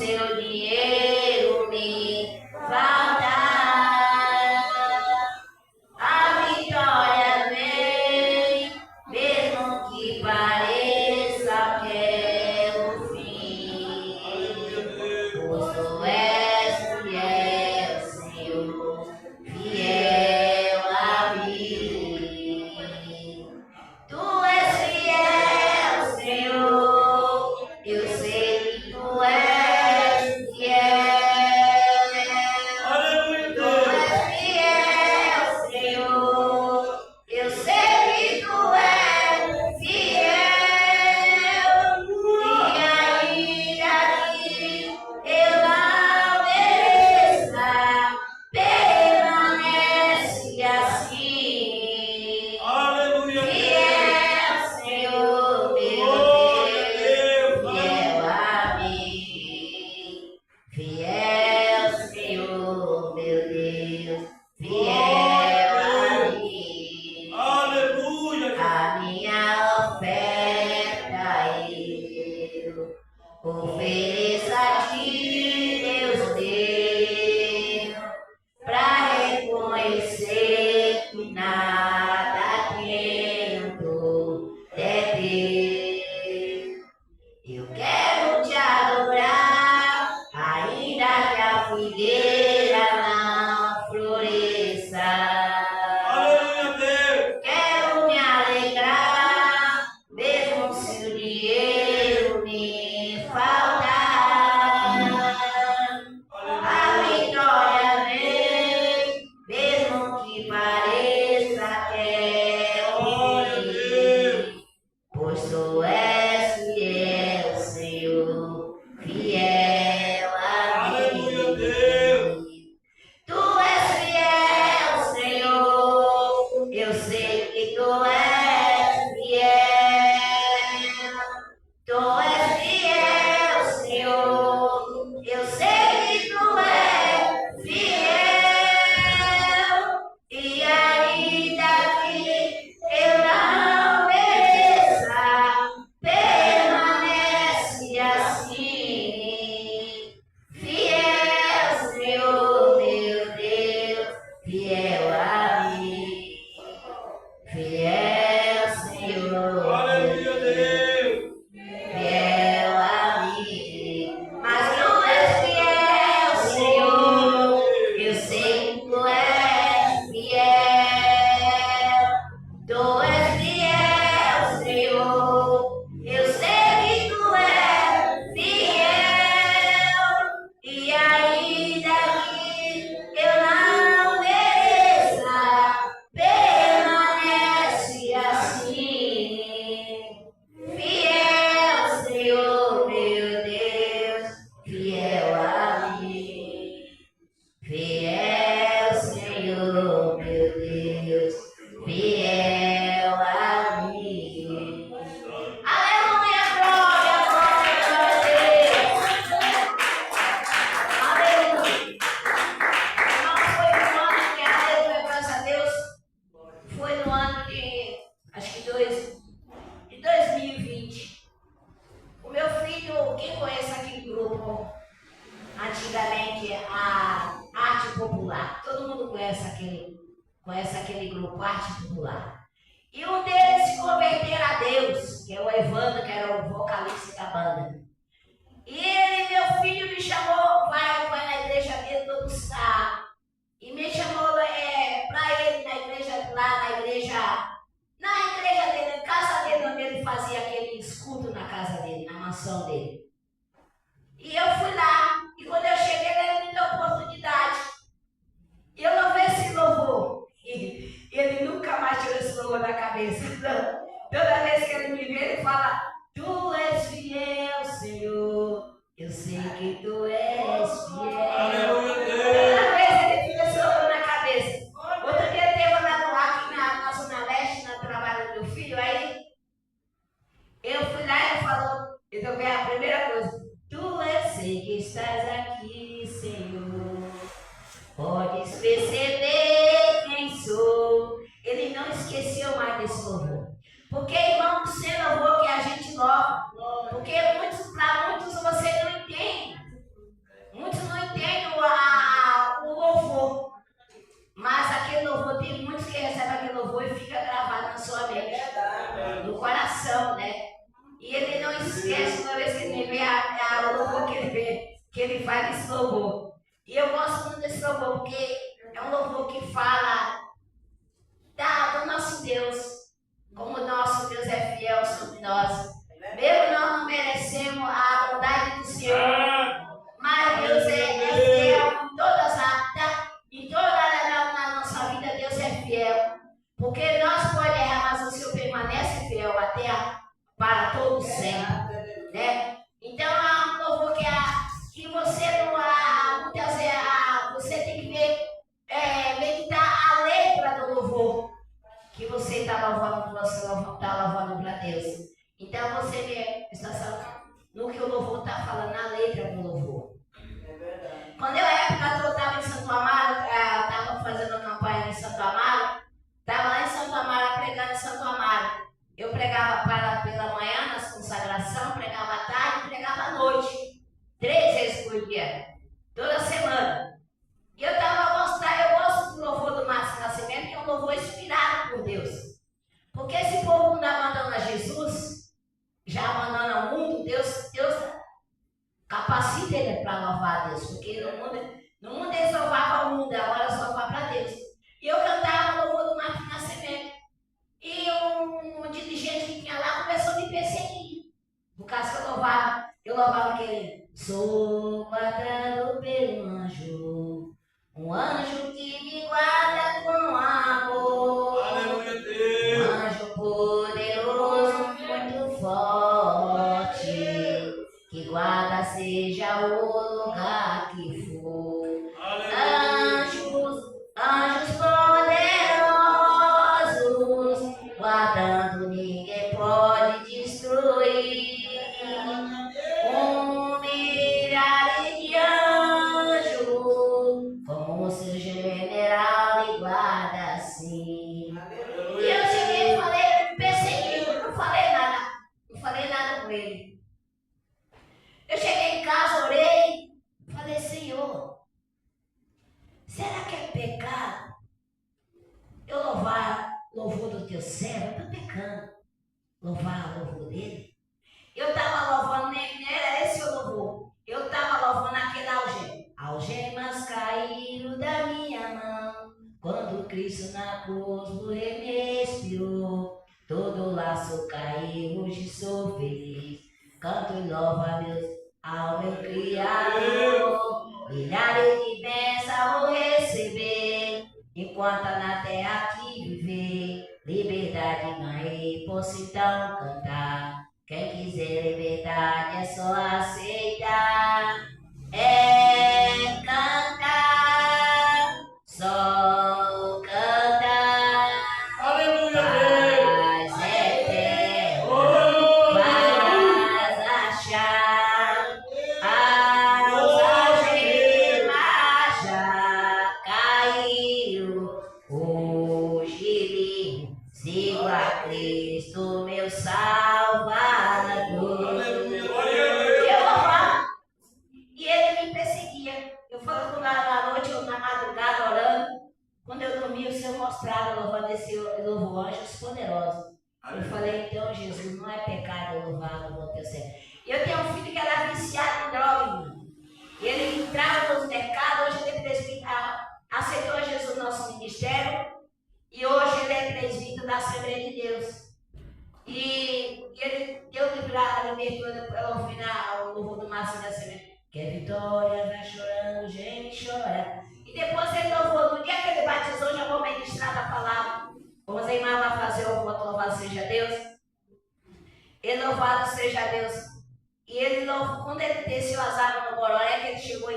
seu dinheiro me faltar, a vitória vem, mesmo que pareça que é o fim. Pois tu és fiel, Senhor, fiel a mim. Tu és fiel, Senhor, eu sei que tu és fiel. Tu és fiel, Senhor, eu sei que tu és fiel. E ainda que eu não mereça, permanece assim. Fiel, Senhor, meu Deus, fiel a mim. Fiel, Senhor, meu Deus, fiel a mim. A minha oferta eu ofereço a ti, Deus Deus, para reconhecer que nada tento é teu. Eu quero te adorar, ainda que a figueira não floresça. Quero me alegrar, mesmo se o dinheiro me faltar. A vitória vem, mesmo que pareça que é o fim. Pois tu és fiel, Senhor, fiel a mim. Tu és fiel, Senhor, eu sei que tu és fiel. Tu és fiel, Senhor, eu sei que tu és fiel. E ainda que eu não mereça, permanece assim. Fiel, Senhor, meu Deus, fiel a mim. Fiel, Senhor, meu Deus, fiel a mim. Mas tu és fiel, Senhor, eu sei que tu és fiel. Tu és fiel, Senhor, eu sei que tu és fiel. E ainda que eu não mereça, permanece assim. Fiel, Senhor, meu Deus, fiel a mim. Fiel, Senhor, meu Deus, fiel a mim. Aleluia, glória, glória a Deus. Aleluia. Não foi no ano que, aleluia, graças a Deus, foi no ano de, acho que de 2020. O meu filho, quem conhece aquele grupo, antigamente, a Arte Popular, todo mundo conhece aquele grupo, Arte Popular. E um deles se converteram a Deus, que é o Evandro, que era o vocalista da banda. E ele, meu filho, me chamou, vai na igreja dele todo sábado. E me chamou para ele na igreja, lá na igreja dele, na casa dele, onde ele fazia aquele culto na casa dele, na mansão dele. E eu fui lá, e quando eu cheguei, ele me deu oportunidade. E eu louvei esse louvor. E ele nunca mais tirou esse louvor da cabeça. Não. Toda vez que ele me vê, ele fala: tu és fiel, Senhor, eu sei que tu és fiel. Toda vez ele fica esse louvor na cabeça. Outro dia teve lá aqui na Zona Leste, no trabalho do meu filho, aí eu fui lá e ele falou, então veio a primeira coisa: tu sei que estás aqui, Senhor, podes perceber quem sou. Ele não esqueceu mais desse louvor. Porque, irmão, sem louvor que a gente louva. Porque para muitos você não entende. que ele faz esse louvor. E eu gosto muito desse louvor, porque é um louvor que fala do nosso Deus. Como o nosso Deus é fiel sobre nós. Mesmo nós não merecemos a bondade do Senhor, mas Deus é fiel em todas em toda na nossa vida. Deus é fiel, porque nós podemos errar, mas o Senhor permanece fiel até para todo sempre, né? Então é um louvor que você não muitas vezes você tem que meditar a letra do louvor que você está louvando para Deus. Então você presta atenção no que o louvor está falando, na letra do louvor. É verdade. Quando eu estava em Santo Amaro, estava fazendo campanha em Santo Amaro, estava lá em Santo Amaro, pregando em Santo Amaro. Eu pregava pela manhã, nas consagrações, pregava à tarde, pregava à noite. 3 vezes por dia, toda semana. E eu gosto do louvor do Márcio Nascimento, que é um louvor inspirado por Deus. Porque esse povo não abandona Jesus, já abandona o mundo, Deus capacita ele para louvar a Deus. Porque no mundo eles louvavam o mundo, agora só louvar para Deus. E eu cantava o louvor do Márcio Nascimento. E um dirigente que tinha lá começou a me perseguir. No caso que eu louvava aquele: sou guardado pelo anjo, um anjo que me guarda com amor. Aleluia, Deus. Um anjo poderoso, muito forte, que guarda seja o lugar que for. Anjos poderosos, guardando ninguém pode destruir. Milhares de anjos, como seu general e guarda assim. E eu cheguei e falei, me persegui, não falei nada com ele. Eu cheguei em casa, orei, falei: Senhor, será que é pecado eu louvar louvor do teu servo? Eu estou pecando, louvar o louvor dele? Eu estava louvando, nem era esse o louvor. Eu estava louvando aquele algema. Algemas caíram da minha mão, quando Cristo na cruz por me expiou. Todo laço caiu, hoje sou feliz. Canto e louvo a Deus, ao meu Criador. Milhares de bênçãos vou receber, enquanto na terra aqui viver. Liberdade ganhei, posso então cantar. Quem quiser liberdade é só aceitar. É cantar, só cantar. Aleluia, Deus. Faz eterno, faz achar. As algemas já caíram. Hoje sigo a Cristo, meu Salvador. E ele me perseguia. Eu falava na noite ou na madrugada orando. Quando eu dormia, o Senhor mostrava louvando esse louvor, anjos poderosos. Eu falei: então, Jesus, não é pecado eu louvar o teu servo. Eu tenho um filho que era viciado em droga. Ele entrava nos mercados. Hoje ele é presbítero, aceitou Jesus no nosso ministério. E hoje ele é presbítero da Assembleia de Deus. E ele deu a abertura para ouvir o louvor do Márcio Nascimento. Que a vitória vai chorando, gente chora. E depois ele louvou. No dia que ele batizou, já vou ministrar a palavra. Como a irmã vai fazer o voto, louvado seja Deus. Ele louvado seja Deus. E ele louvou, quando ele desceu as águas no Bororé, que ele chegou,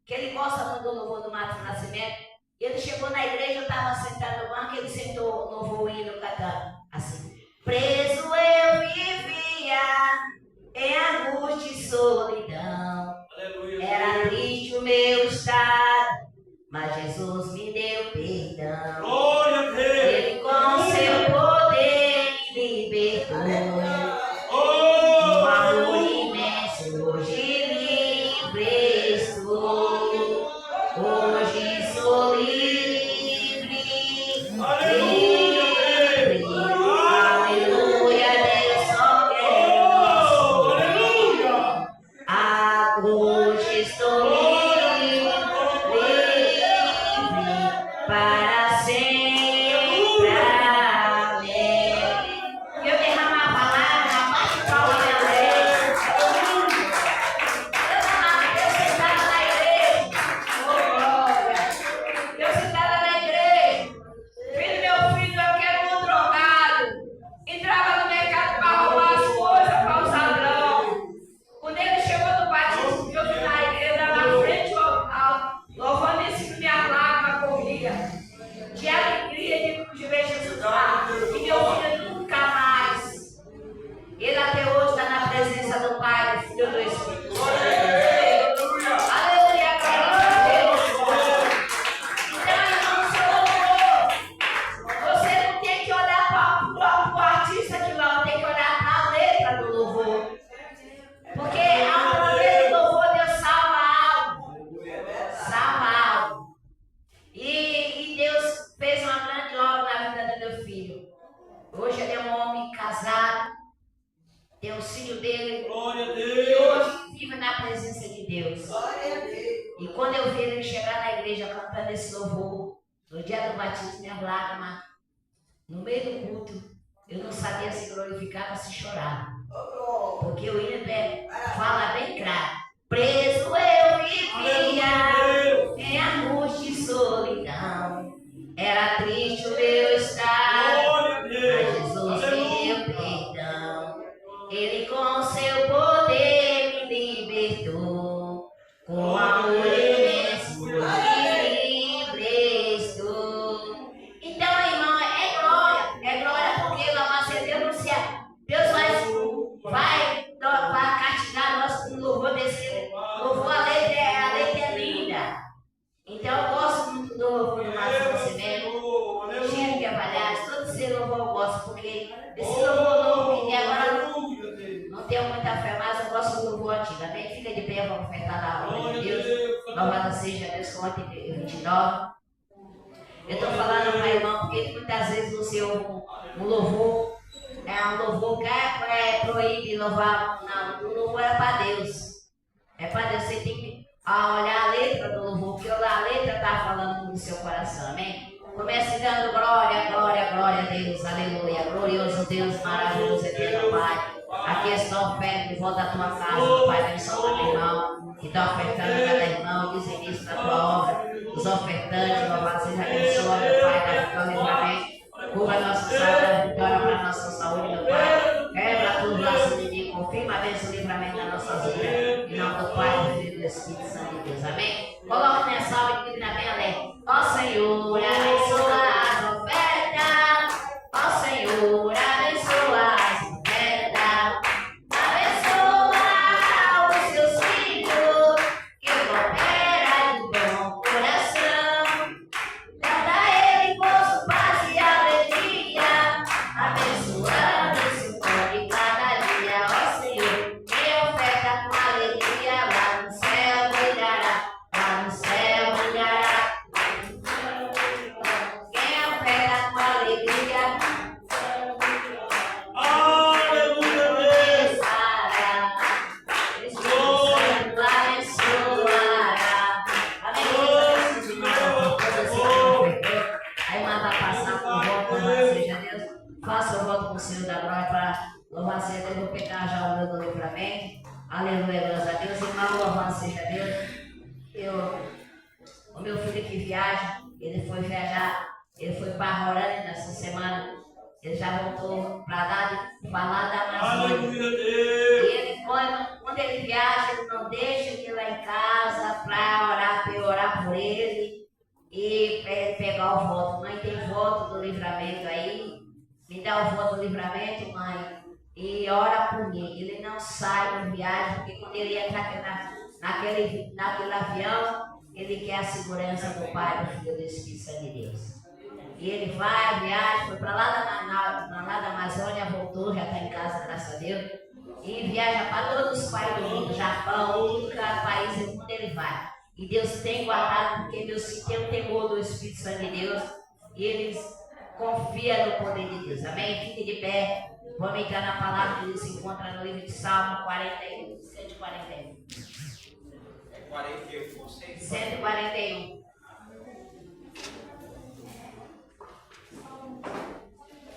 que ele gosta muito do louvor do Márcio Nascimento. Ele chegou na igreja, eu estava sentado no banco, ele sentou, louvou o hino cantando assim: preso eu vivia em angústia e solidão. Aleluia. Era triste o meu estado, mas Jesus me deu perdão. Glória a Deus. Ele com seu poder me libertou. Um amor imenso, hoje livre estou. Hoje sou livre. Aleluia. Aleluia, Deus só quer. Aleluia. A cruz estou. Deus. E quando eu vi ele chegar na igreja cantando esse louvor, no dia do batismo, minha lágrima, no meio do culto, eu não sabia se glorificava ou se chorava. Porque o hino fala bem claro. Preso eu vivia em angústia e solidão. Era triste o meu estado, mas Jesus me deu perdão. Ele com seu poder me libertou. Com amor imenso me livre estou. Então, irmão, é glória porque nós Deus no céu. Deus vai castigar nós com o louvor desse louvor. A letra é linda. Então eu gosto muito do louvor do Márcio Nascimento, Chico Guimarães, todo esse louvor eu gosto, porque esse louvor novo que agora não tenho muita fé, mas eu gosto do louvor antigo. Amém? Fica de pé, vamos ofertar na obra de Deus. Louvado seja Deus com 29. Eu estou falando para irmão, porque muitas vezes você ouve um louvor, um louvor que proíbe louvar, não, o louvor é para Deus. É para Deus, você tem que olhar a letra do louvor, porque a letra está falando no seu coração, amém? Comece dando glória, glória, glória a Deus, aleluia, glorioso Deus, maravilhoso, eterno Pai. Aqui está oferta de volta à tua casa, Pai, abençoa meu irmão, que está ofertando cada irmão, dizem isso da tua obra, os ofertantes, louvado seja abençoa, meu Pai, da vitória, amém? Cubra nossa saúde, vitória para a nossa saúde, meu Pai. Quebra tudo nosso inimigo, confirma a bênção e livramento das nossas vidas. Em nome do Pai, do Filho e do Espírito Santo de Deus. Amém? Coloque minha salve e bem alegre. Ó Senhor, abençoa as ofertas. Ó Senhor, abençoa as ofertas. Abençoa os seus filhos que cooperam de bom coração. Dá ele gozo, paz e alegria. Abençoando esse pão de cada dia. Ó Senhor, quem oferta com alegria lá no céu brilhará. Lá no céu brilhará. Quem oferta com alegria. Aleluia, Deus. Aí manda passar por voto, louvado seja Deus. Faça o voto com o Senhor da glória para louvar seja Deus. Vou pegar já o meu do livramento. Aleluia, graças a Deus. Irmão, louvado seja Deus. O meu filho que viaja, ele foi viajar, ele foi para Roraima nessa semana. Ele já voltou para falar da Amazônia. Aleluia, Deus. E ele, quando ele viaja, ele não deixa de ir lá em casa para eu orar por ele e para ele pegar o voto. Mãe, tem voto do livramento aí? Me dá o voto do livramento, mãe. E ora por mim. Ele não sai no viagem, porque quando ele entra naquele avião, ele quer a segurança do Pai, do Filho e do Espírito Santo de Deus. E ele vai, viaja, foi para lá da Amazônia, voltou, já está em casa, graças a Deus. E viaja para todos os países do mundo, Japão, todo cada país do mundo ele vai. E Deus tem guardado, porque Deus tem o temor do Espírito Santo de Deus. E eles confiam no poder de Deus. Amém? Fique de pé. Vamos entrar na palavra que Deus se encontra no livro de Salmo 41, 141. É 41, 141.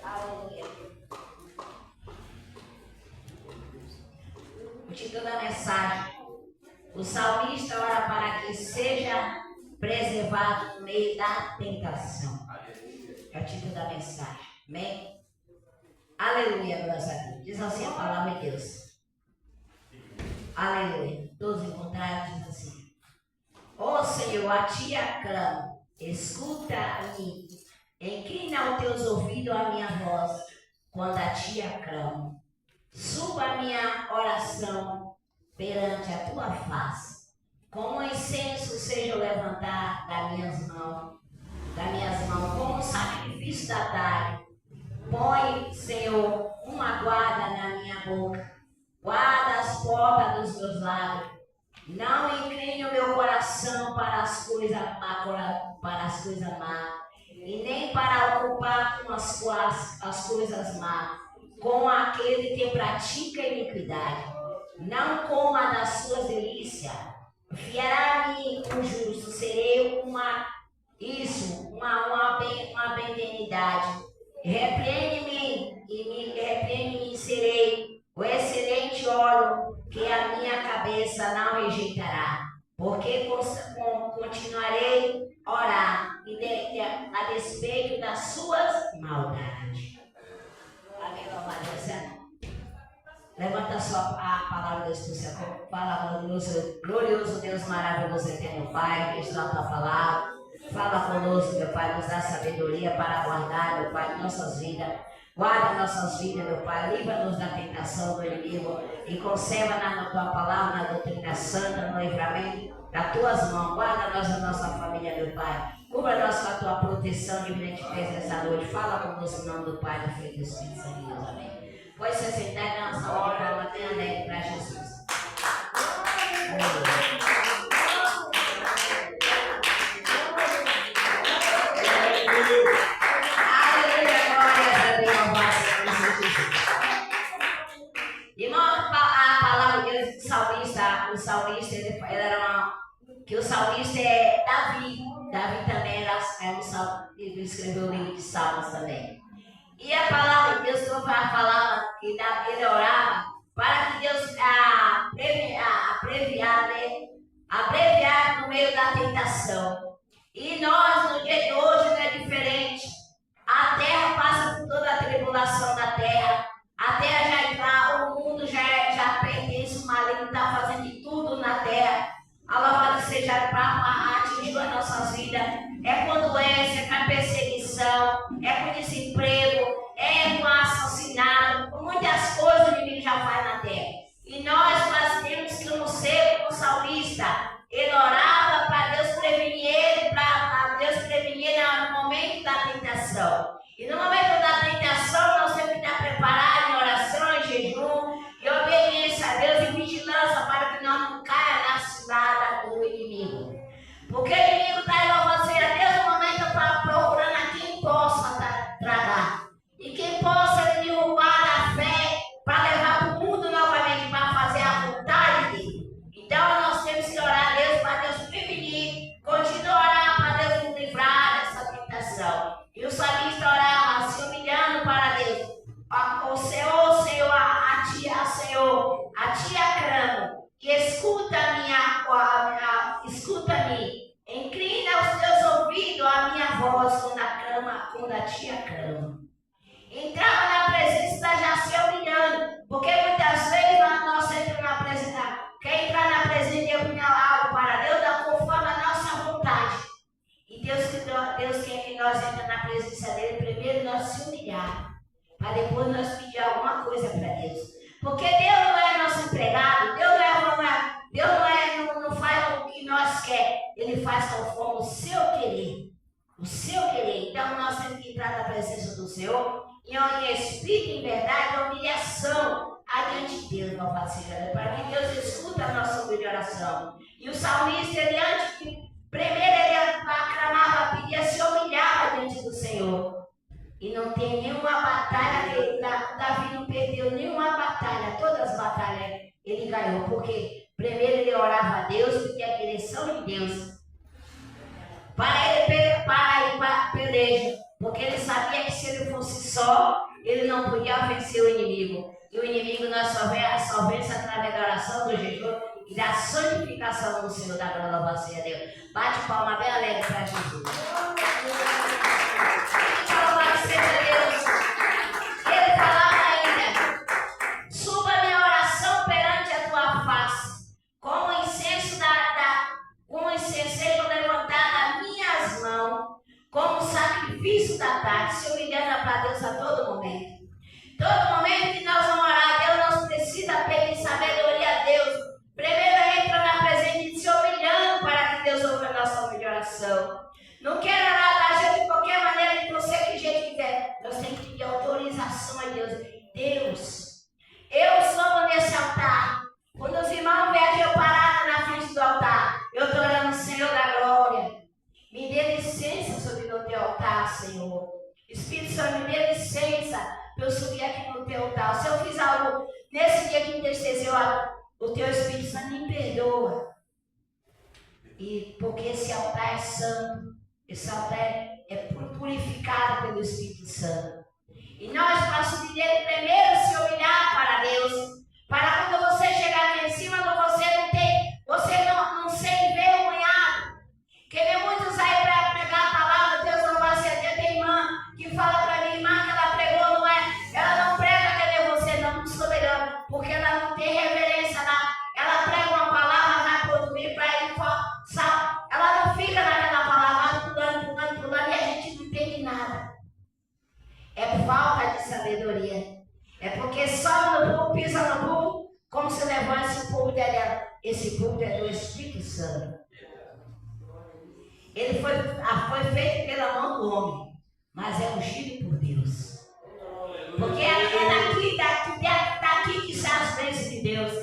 Aleluia. O título da mensagem: o salmista ora para que seja preservado no meio da tentação. É o título da mensagem. Amém? Aleluia, graças a Deus. Diz assim a palavra de Deus. Aleluia. Todos encontraram, diz assim: ó Senhor, a ti aclamo, escuta-me, inclina os teus ouvidos à minha voz, quando a ti aclamo. Suba a minha oração perante a tua face, como um incenso seja o levantar das minhas mãos, como um sacrifício da tarde. Põe, Senhor, uma guarda na minha boca, guarda as portas dos meus lábios. Não incline o meu coração para as coisas más, e nem para ocupar com as coisas más, com aquele que pratica iniquidade. Não coma das suas delícias, rejeitará, porque continuarei a orar a despeito das suas maldades. Amém, louvado seja. Levanta a palavra Deus do céu. Fala conosco, glorioso Deus, maravilhoso, eterno Pai, que está a tua palavra. Fala conosco, meu Pai, nos dá sabedoria para guardar, meu Pai, nossas vidas. Guarda nossas vidas, meu Pai, livra-nos da tentação do inimigo e conserva na tua palavra, na doutrina santa, no livramento das tuas mãos. Guarda-nos a nossa família, meu Pai. Cubra-nos com a tua proteção de brilhante pés nessa noite. Fala conosco em nome do Pai, do Filho e do Espírito Santo. Deus, amém. Pode se sentar na nossa hora, mantenha alegre para Jesus. O salmista, que o salmista é Davi. Davi também ele escreveu o livro de Salmos também. E a palavra de Deus falava que ele orava para que Deus abreviar no meio da tentação. E nós, no dia de hoje, não é diferente. A terra passa por toda a tribulação da terra. A terra já está, o mundo já pertence, o maligno está fazendo de tudo na terra. A louvado seja para atingir as nossas vidas. É com doença, é com perseguição, é com desemprego, é com assassinato, com muitas coisas o inimigo já faz na terra. E nós temos que não ser como o salmista. Ele orava para Deus prevenir ele, para Deus prevenir no momento da tentação. E no momento da tentação, nós temos que estar preparados em oração, em jejum, e obediência a Deus e vigilância para que nós não caia na cilada do inimigo. Porque o inimigo está louvando a Deus no momento está procurando a quem possa tragar. E quem possa derrubar a fé para levar para o mundo novamente, para fazer a vontade dele. Então nós temos que orar a Deus para Deus prevenir, continuar a orar para Deus nos livrar dessa tentação. E o salmista orava se humilhando para Deus. O Senhor, Senhor, a ti aclamo. E escuta-me, inclina os teus ouvidos à minha voz quando a ti aclamo. Entrava na presença já se humilhando, porque muitas vezes nós entramos na presença, quer entrar na presença de humilhar algo para Deus, da conforme a nossa vontade. E Deus quer que nós entremos na presença dele, primeiro nós se humilhar, para depois nós pedir alguma coisa para Deus. Porque Deus não é nosso empregado, Deus não faz o que nós queremos, Ele faz conforme o seu querer. O seu querer. Então nós temos que entrar na presença do Senhor em espírito e em verdade, a humilhação adiante de Deus, louvado seja, para que Deus escuta a nossa oração. E o salmista, primeiro ele aclamava, pedia, se humilhava diante do Senhor. E não tem nenhuma batalha, Davi não perdeu nenhuma batalha, todas as batalhas ele ganhou, porque primeiro ele orava a Deus, pedia a direção de Deus, para ele para a peleja, porque ele sabia que se ele fosse só, ele não podia vencer o inimigo. E o inimigo nós só vence através da oração, do jejum e da santificação do Senhor, da glória, louvado seja Deus. Bate palma bem alegre para Jesus. Ele falava ainda: suba minha oração perante a tua face, como incenso seja levantada minhas mãos, como sacrifício da tarde, se humilhando para Deus a todo momento. Todo momento que nós vamos orar a Deus, nós precisamos pedir sabedoria a Deus. Primeiro entra na presença e se humilhando para que Deus ouça a nossa oração. Não quero orar da gente de qualquer maneira, de você que jeito quiser. Nós temos que pedir autorização a Deus. Deus, eu sou nesse altar. Quando os irmãos veem eu parada na frente do altar, eu estou orando, Senhor da glória. Me dê licença sobre o teu altar, Senhor. Espírito Santo, me dê licença para eu subir aqui no teu altar. Se eu fiz algo nesse dia que me entristeceu, o teu Espírito Santo me perdoa. E porque esse altar é santo. Esse altar é purificado pelo Espírito Santo. E nós, para subir dele, primeiro se humilhar para Deus. Para quando você chegar aqui em cima, você não tem. Você púlpito é do Espírito Santo. Ele foi feito pela mão do homem, mas é ungido por Deus. Porque é daqui que sai as bênçãos de Deus.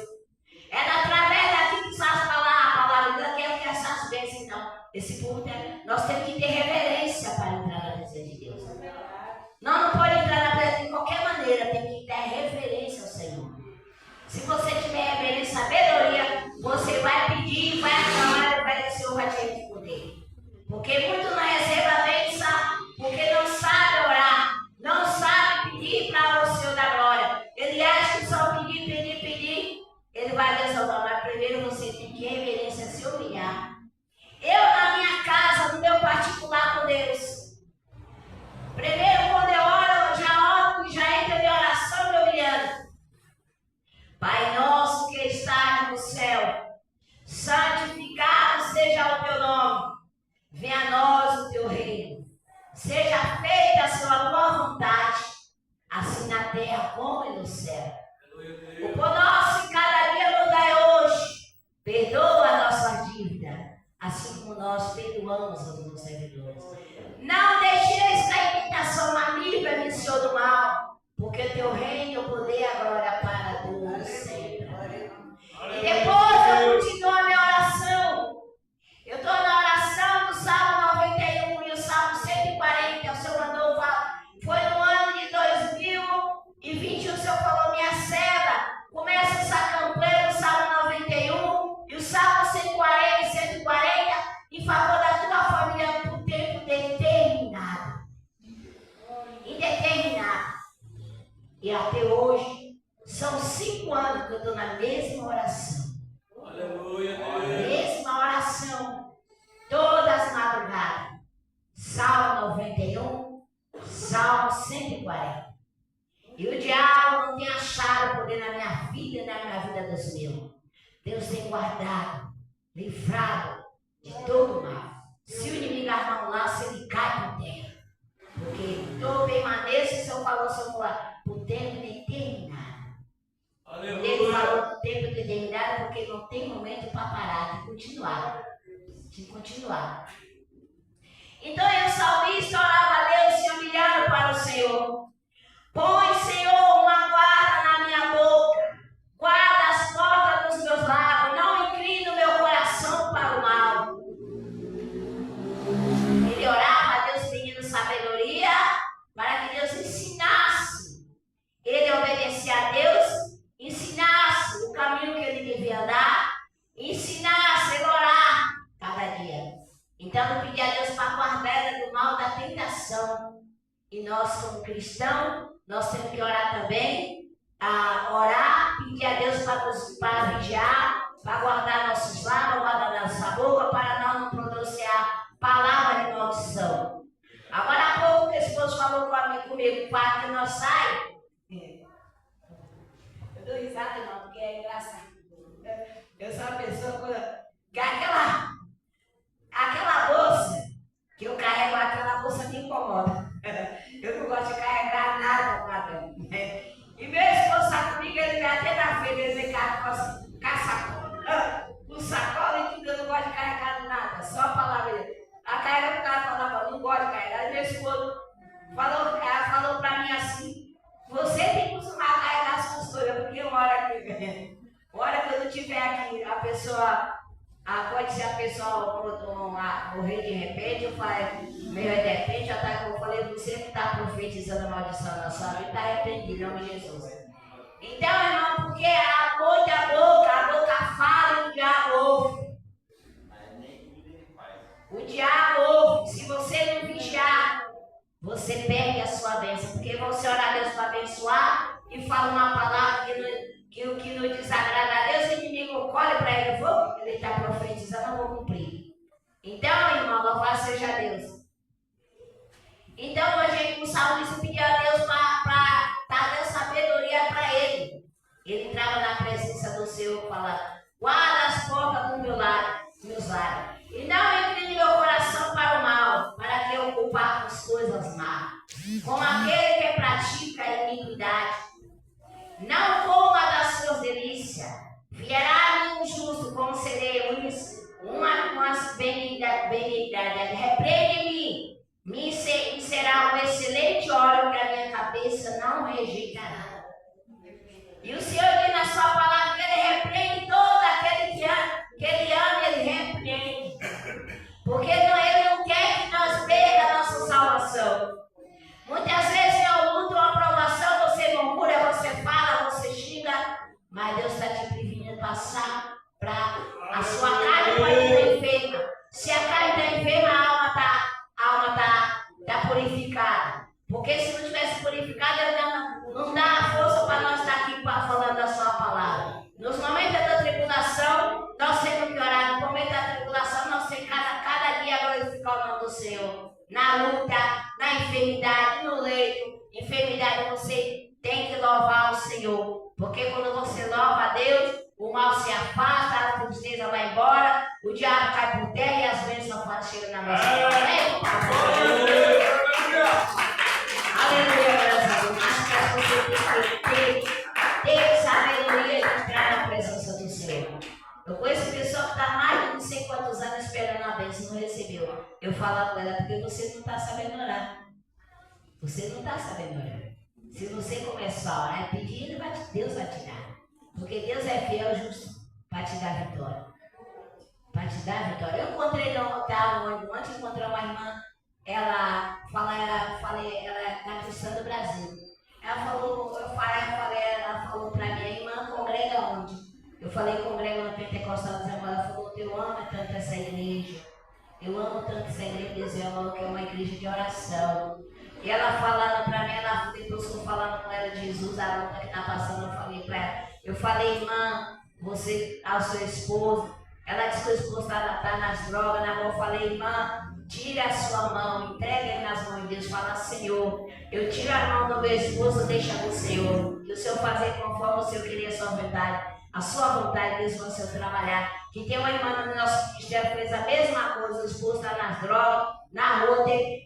É através daqui que sai a palavra de Deus, que é essas bênçãos. Então, esse púlpito, nós temos que ter reverência para entrar na presença de Deus. Não pode entrar na presença de qualquer maneira, tem que ter reverência ao Senhor. Se você tiver reverência e sabedoria, você vai pedir, vai aclamar e vai dizer, o Senhor vai te responder. Porque muito não recebe a bênção, porque não sabe orar, não sabe pedir para o Senhor da glória. Ele acha que só pedir, ele vai resolver. Mas primeiro você tem que reverência, se humilhar. Eu na minha casa, no meu particular com Deus. Primeiro quando eu oro, já entro em oração me humilhando. Pai nosso que estás no céu, santificado seja o teu nome. Venha a nós o teu reino. Seja feita a sua tua vontade, assim na terra como no céu. O pão nosso de cada dia nos dai hoje. Perdoa a nossa dívida, assim como nós perdoamos aos nossos devedores. Não deixeis cair em tentação maligna, me Senhor do mal, porque o teu reino, o poder e a glória para todos sempre. E depois eu continuo a minha oração. Eu estou na oração do Salmo 91 e o Salmo 140. O Senhor mandou falar. Foi no ano de 2021, o Senhor falou, minha serva, começa essa campanha do Salmo 91 e o Salmo 140 e 140 em favor da tua família por tempo determinado. Indeterminado. E até hoje, são 5 anos que eu estou na mesma oração. Aleluia, Mesma oração, todas as madrugadas. Salmo 91, Salmo 140. E o diabo não tem achado poder na minha vida e na vida dos meus. Deus tem guardado, livrado de todo mal. Se o inimigo armar um laço, ele cai por terra. Porque todo permaneço, o Senhor falou sobre o tempo determinado. Ele falou do tempo determinado porque não tem momento para parar, de continuar. Então o salmista orava a Deus se humilhando para o Senhor. Põe, Senhor, uma guarda na minha boca, guarda as portas dos meus lábios, não inclina o meu coração para o mal. Ele orava a Deus pedindo sabedoria para que Deus ensinasse. Ele obedecia a Deus, ensinasse o caminho que ele devia andar, ensinasse ele orar cada dia. Então eu pedi a Deus para guardar do mal da tentação. E nós como cristãos, nós temos que orar também, pedir a Deus para vigiar, para guardar nossos lábios, guardar nossa boca, para nós não pronunciar palavra de maldição. Agora há pouco o esposo falou comigo, para que nós saímos. Eu dou risada não, porque é engraçado. Eu sou uma pessoa que aquela bolsa que eu carrego, aquela bolsa me incomoda. Eu não gosto de carregar nada para dentro. E meu esposo está comigo, ele vai até na feira, ele vem com sacola e tudo, eu não gosto de carregar nada, só a palavra dele. A carrega o cara falava, não gosto de carregar. E meu esposo falou para mim assim, você tem que costumar carregar as suas coisas, porque uma hora que eu não estiver aqui, pode ser a pessoa morrer de repente, eu falei, meio de repente, eu falei, você que está profetizando a maldição na sua vida, está arrependido, em nome de Jesus. Então, irmão, porque a boca fala e o diabo ouve. O diabo ouve. Se você não vigiar, você perde a sua bênção. Porque você ora a Deus para abençoar e fala uma palavra que não desagrada a Deus, o inimigo colhe para ele, ele está profetizando, eu vou cumprir. Então, irmão, louvado seja Deus. Então, hoje o salmista pediu a Deus para dar sabedoria para ele. Ele entrava na presença do Senhor e falava, guarda as portas do meus lábios. E não incline meu coração para o mal, para que eu ocupar as coisas más. Como aquele que pratica a iniquidade. Não coma das suas delícias. Vierá-me um justo, como se pode estar enferma. Se a carne está enferma, a alma tá purificada. Porque se não tivesse purificado, não dá força para nós estar aqui falando da sua palavra. Nos momentos da tribulação, nós temos que orar. No momento da tribulação, nós temos que cada dia glorificar o nome do Senhor. Na luta, na enfermidade, no leito. Enfermidade, você tem que louvar o Senhor. Porque quando você louva a Deus, o mal se afasta, a tristeza vai embora, o diabo cai por terra e as bênçãos chegam na nossa vida. Aleluia, graças a Deus. Você tem que ter sabedoria de entrar na presença do Senhor. Eu conheço pessoa que está mais de não sei quantos anos esperando a bênção, não recebeu. Eu falo com ela, porque você não está sabendo orar. Você não está sabendo orar. Se você começar a orar pedindo, Deus vai te dar. Porque Deus é fiel e justo para te dar vitória. Para te dar vitória. Eu encontrei ontem encontrei uma irmã, ela é da cristã do Brasil. Ela falou para mim, irmã, congrega onde? Eu falei, congrega na Pentecostal de Zamora. Ela falou, eu amo tanto essa igreja. Eu amo tanto essa igreja de Deus, que é uma igreja de oração. E ela falando para mim, depois que eu falando com ela de Jesus, a luta que está passando, eu falei para ela. Eu falei, irmã, você, ao seu esposo, ela disse que o esposo está nas drogas, na mão. Eu falei, irmã, tire a sua mão, entregue ele nas mãos de Deus, fala, Senhor, eu tiro a mão do meu esposo, deixa com o Senhor, que o Senhor fazer conforme o Senhor queria a sua vontade. A sua vontade, Deus, vai o Senhor trabalhar. Que tem uma irmã no nosso ministério que fez a mesma coisa, o esposo está nas drogas, na rua, teve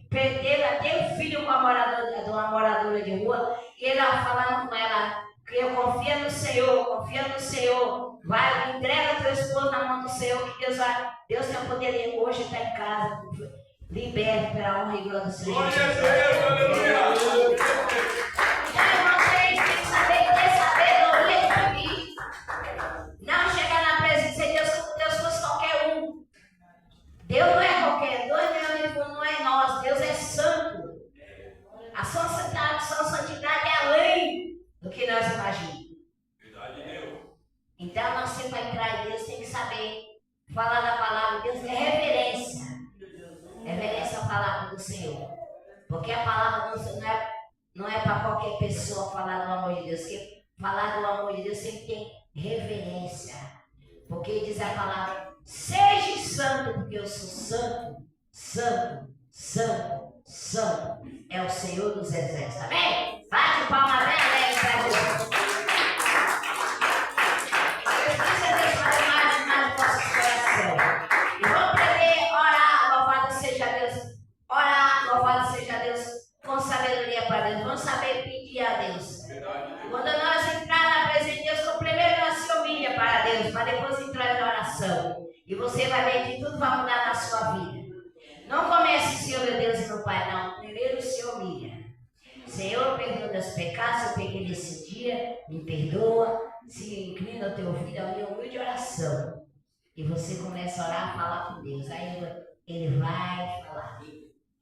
um filho com uma moradora de rua, e ele falando com ela, que eu confio no Senhor, vai, entrega teu esposo na mão do Senhor, que Deus tem o poder de hoje estar em casa, liberto pela honra e glória do Senhor. Glória a Deus, aleluia! Então, vocês têm que saber, ter sabedoria de mim. Não chegar na presença de Deus como Deus fosse qualquer um. Deus não é qualquer, não é nós, Deus é santo. A sua santidade é além do que nós imaginamos. Verdade de Deus. Então nós temos que entrar em Deus, tem que saber falar da palavra de Deus, é reverência. Reverência à palavra do Senhor. Porque a palavra do Senhor não é para qualquer pessoa falar do amor de Deus. Porque falar do amor de Deus sempre tem reverência. Porque diz a palavra, seja santo, porque eu sou santo, santo, santo, santo. É o Senhor dos exércitos. Amém? Bate palma bem alegre para Deus. Precisa deixar mais no nosso coração. E vamos aprender a orar, louvado seja Deus. Orar, louvado seja Deus, com sabedoria para Deus. Vamos saber pedir a Deus. Quando nós entrar na presença de Deus, primeiro nós se humilha para Deus, para depois entrar na oração. E você vai ver que tudo vai mudar na sua vida. Não comece, Senhor, meu Deus e meu Pai, não. Primeiro se humilha. Senhor, perdoa meus pecados, eu peguei nesse dia, me perdoa. Se inclina o teu ouvido a minha humilde oração. E você começa a orar, falar com Deus. Aí ele vai falar,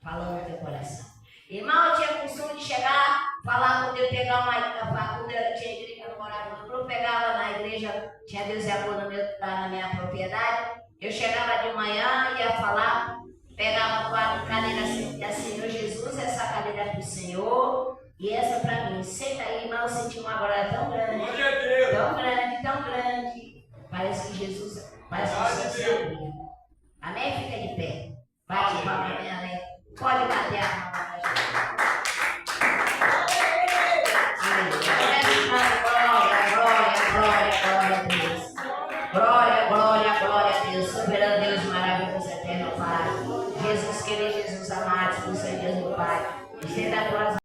falando no teu coração. Irmão, eu tinha costume de chegar, falar com Deus, pegar quando eu tinha igreja, eu morava no grupo, pegava na igreja, tinha Deus e amor na minha propriedade. Eu chegava de manhã, ia falar, pegava a cadeira assim, Senhor Jesus, essa cadeira é para o Senhor e essa para mim. Senta aí, irmão, eu senti uma glória tão grande, tão grande, tão grande. Parece que Jesus, parece que Jesus se abriu. Amém? Fica de pé. Bate palma, minha alegre. Pode bater a mão para a gente. Glória a Deus. Glória a Deus. Soberano Deus, maravilhoso, eterno Pai. Jesus querido.